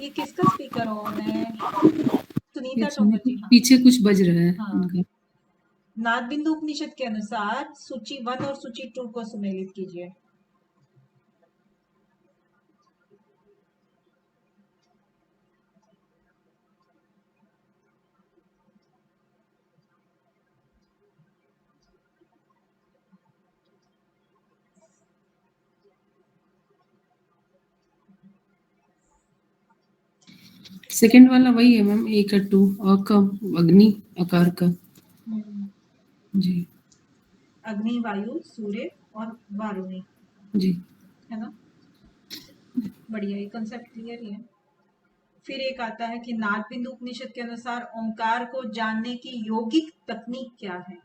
ये किसका स्पीकर ऑन है? सुनीता टोमर जी। हाँ, पीछे कुछ बज रहा है हाँ। उनका। नाद बिंदु उपनिषद के अनुसार सूची 1 और सूची 2 को सुमेलित कीजिए। सेकंड वाला वही है मैम, ए का 2, अ का अग्नि, अकार का। जी अग्नि, वायु, सूर्य और वारुणी जी। है ना। बढ़िया, ये कंसेप्ट क्लियर ही है। फिर एक आता है कि नाद बिंदु उपनिषद के अनुसार ओंकार को जानने की योगिक तकनीक क्या है?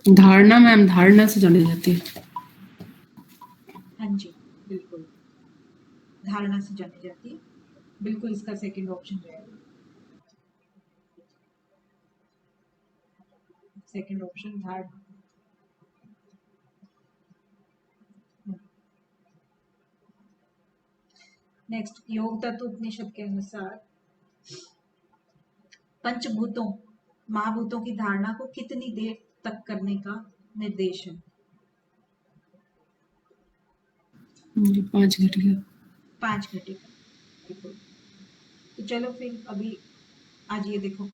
धारणा मैम, धारणा से जानी जाती है। हाँ जी, बिल्कुल, धारणा से जानी जाती है। बिल्कुल इसका सेकंड ऑप्शन रहेगा। सेकंड ऑप्शन धारणा। नेक्स्ट, योग तत्व उपनिषद के अनुसार पंचभूतों, महाभूतों की धारणा को कितनी देर तक करने का निर्देश है? 5 घंटे। 5 घंटे का। बिल्कुल। तो चलो फिर अभी आज ये देखो